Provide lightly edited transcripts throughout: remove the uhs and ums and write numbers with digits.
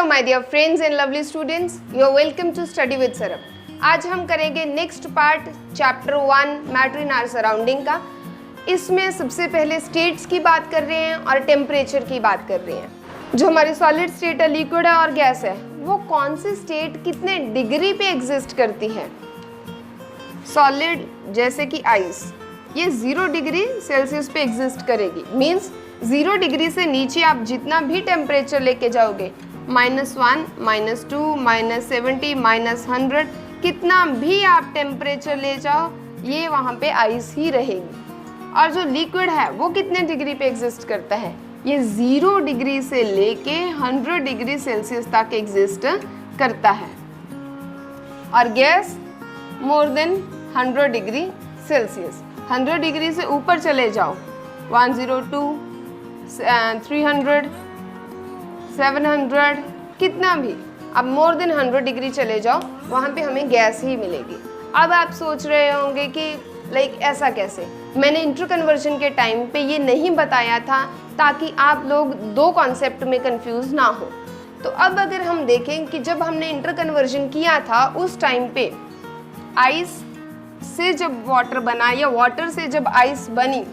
Hello my dear friends and lovely students, you are welcome to study with Sarab. आज हम करेंगे next part chapter 1 matter in our surrounding का। इसमें सबसे पहले स्टेट्स की बात कर रहे हैं और टेम्परेचर की बात कर रहे हैं। जो हमारी सॉलिड स्टेट है, लिक्विड है और गैस है, वो कौन सी स्टेट कितने डिग्री पे एग्जिस्ट करती है। सॉलिड जैसे कि आइस, ये 0 डिग्री सेल्सियस पे एग्जिस्ट करेगी। मीन्स 0 डिग्री से नीचे आप जितना भी टेम्परेचर लेके जाओगे, -1, -2, -70, -100, कितना भी आप टेम्परेचर ले जाओ, ये वहाँ पे आइस ही रहेगी। और जो लिक्विड है वो कितने डिग्री पे एग्जिस्ट करता है, ये 0 डिग्री से लेके 100 डिग्री सेल्सियस तक एग्जिस्ट करता है। और gas more than 100 degree Celsius. 100 degree से ऊपर चले जाओ, 102, 300, 700, कितना भी, अब मोर देन 100 डिग्री चले जाओ, वहाँ पे हमें गैस ही मिलेगी। अब आप सोच रहे होंगे कि लाइक ऐसा कैसे। मैंने इंटर कन्वर्जन के टाइम पे ये नहीं बताया था ताकि आप लोग दो कॉन्सेप्ट में कंफ्यूज ना हो। तो अब अगर हम देखें कि जब हमने इंटर कन्वर्जन किया था उस टाइम पे आइस से जब वाटर बना या वाटर से जब आइस बनी,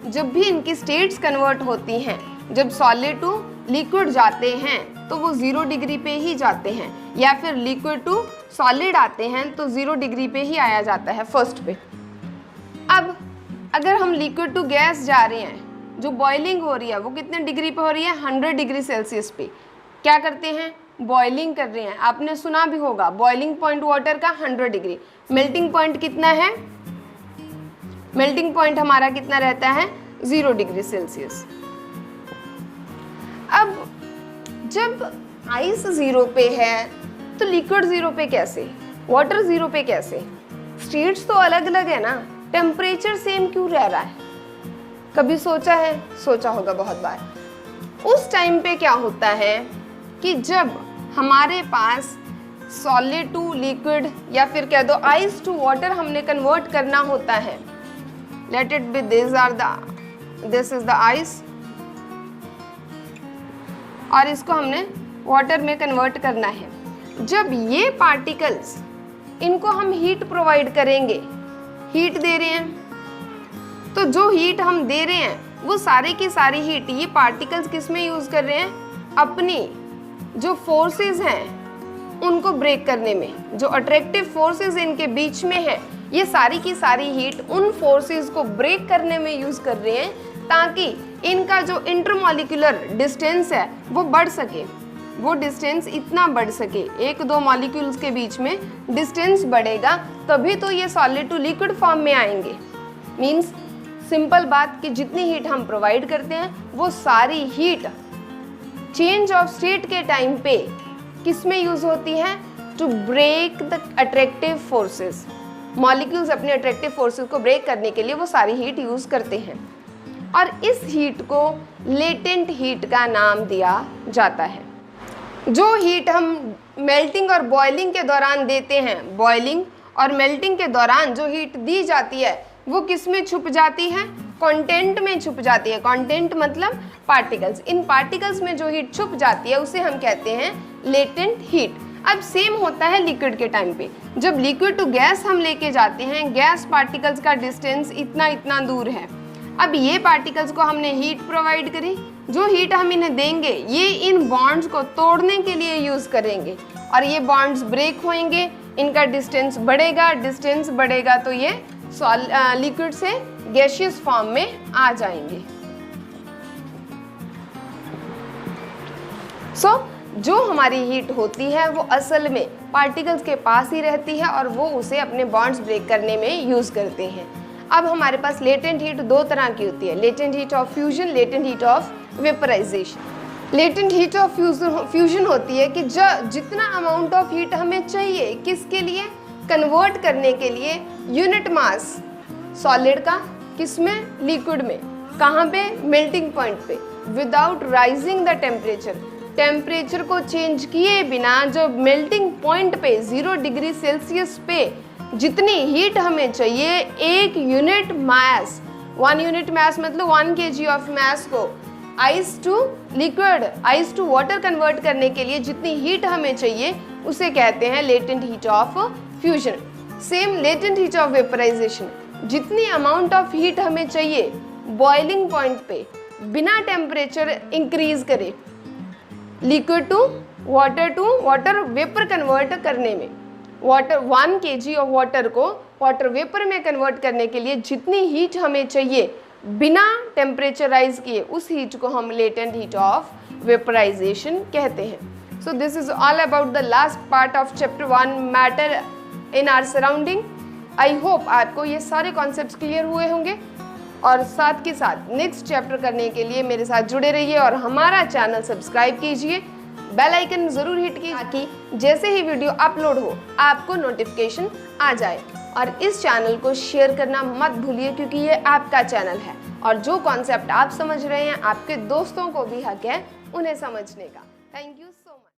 जब भी इनकी स्टेट्स कन्वर्ट होती हैं, जब सॉलिड टू लिक्विड जाते हैं तो वो 0 डिग्री पे ही जाते हैं, या फिर लिक्विड टू सॉलिड आते हैं तो 0 डिग्री पे ही आया जाता है फर्स्ट पे। अब अगर हम लिक्विड टू गैस जा रहे हैं, जो बॉइलिंग हो रही है वो कितने डिग्री पे हो रही है, 100 डिग्री सेल्सियस पे। क्या करते हैं, बॉइलिंग कर रहे हैं। आपने सुना भी होगा बॉइलिंग पॉइंट वाटर का 100 डिग्री। मेल्टिंग पॉइंट कितना है, मेल्टिंग पॉइंट हमारा कितना रहता है, 0 डिग्री सेल्सियस। अब जब आइस 0 पे है तो लिक्विड 0 पे कैसे, वाटर 0 पे कैसे। स्टेट्स तो अलग अलग है ना, टेम्परेचर सेम क्यों रह रहा है। कभी सोचा है, सोचा होगा बहुत बार। उस टाइम पे क्या होता है कि जब हमारे पास सॉलिड टू लिक्विड या फिर कह दो आइस टू वाटर हमने कन्वर्ट करना होता है। Let it be this is the ice, और इसको हमने वाटर में कन्वर्ट करना है। जब ये पार्टिकल्स, इनको हम हीट प्रोवाइड करेंगे, हीट दे रहे हैं, तो जो हीट हम दे रहे हैं वो सारे की सारी हीट ये पार्टिकल्स किस में यूज कर रहे हैं, अपनी जो फोर्सेस हैं उनको ब्रेक करने में। जो अट्रैक्टिव फोर्सेस इनके बीच में है, ये सारी की सारी हीट उन फोर्सेस को ब्रेक करने में यूज कर रहे हैं, ताकि इनका जो इंटरमॉलिक्यूलर डिस्टेंस है वो बढ़ सके। वो डिस्टेंस इतना बढ़ सके, 1-2 मॉलिक्यूल्स के बीच में डिस्टेंस बढ़ेगा, तभी तो ये सॉलिड टू लिक्विड फॉर्म में आएंगे। मीन्स सिंपल बात कि जितनी हीट हम प्रोवाइड करते हैं वो सारी हीट चेंज ऑफ स्टेट के टाइम पे किस में यूज होती है, to break the attractive forces. Molecules अपने अट्रैक्टिव फोर्सेस को ब्रेक करने के लिए वो सारी हीट यूज करते हैं, और इस हीट को लेटेंट हीट का नाम दिया जाता है। जो हीट हम मेल्टिंग और बॉइलिंग के दौरान देते हैं, बॉइलिंग और मेल्टिंग के दौरान जो हीट दी जाती है वो किस में छुप जाती है, कंटेंट में छुप जाती है। कंटेंट मतलब पार्टिकल्स। इन पार्टिकल्स में जो हीट छुप जाती है उसे हम कहते हैं लेटेंट हीट। अब सेम होता है लिक्विड के टाइम पे। जब लिक्विड टू गैस हम लेके जाते हैं, गैस पार्टिकल्स का डिस्टेंस इतना दूर है। अब ये पार्टिकल्स को हमने हीट प्रोवाइड करी, जो हीट हम इन्हें देंगे ये इन बॉन्ड्स को तोड़ने के लिए यूज करेंगे, और ये बॉन्ड्स ब्रेक होंगे, इनका डिस्टेंस बढ़ेगा। डिस्टेंस बढ़ेगा तो ये लिक्विड से गैसियस फॉर्म में आ जाएंगे। जो हमारी हीट होती है वो असल में पार्टिकल्स के पास ही रहती है और वो उसे अपने बॉन्ड्स ब्रेक करने में यूज करते हैं। अब हमारे पास लेटेंट हीट 2 तरह की होती है, latent heat of fusion, latent heat of vaporisation. Latent heat of fusion होती है कि जितना अमाउंट ऑफ हीट हमें चाहिए, किसके लिए, कन्वर्ट करने के लिए यूनिट मास सॉलिड का, किसमें, लिक्विड में, कहाँ पे, मेल्टिंग पॉइंट पे, without rising the temperature. Temperature को चेंज किए बिना जो मेल्टिंग पॉइंट पे 0 डिग्री सेल्सियस पे जितनी हीट हमें चाहिए, 1 यूनिट मास, 1 यूनिट मास मतलब 1 kg ऑफ मास को ice to liquid, ice to water convert करने के लिए जितनी हीट हमें चाहिए उसे कहते हैं latent heat of fusion. Same latent heat of vaporisation, जितनी अमाउंट ऑफ हीट हमें चाहिए बॉइलिंग पॉइंट पे बिना टेम्परेचर इंक्रीज करे liquid to water vapour convert करने में, वाटर 1 kg ऑफ वाटर को वाटर वेपर में कन्वर्ट करने के लिए जितनी हीट हमें चाहिए बिना टेम्परेचराइज किए उस हीट को हम लेटेंट हीट ऑफ वेपराइजेशन कहते हैं। So this is all about the last part of chapter 1 matter in our surrounding. I hope आपको ये सारे कॉन्सेप्ट्स क्लियर हुए होंगे और साथ के साथ नेक्स्ट चैप्टर करने के लिए मेरे साथ जुड़े रहिए और हमारा चैनल सब्सक्राइब कीजिए, बेल आइकन ज़रूर हिट कीजिए ताकि जैसे ही वीडियो अपलोड हो आपको नोटिफिकेशन आ जाए। और इस चैनल को शेयर करना मत भूलिए क्योंकि ये आपका चैनल है और जो कॉन्सेप्ट आप समझ रहे हैं आपके दोस्तों को भी हक है उन्हें समझने का। Thank you so much.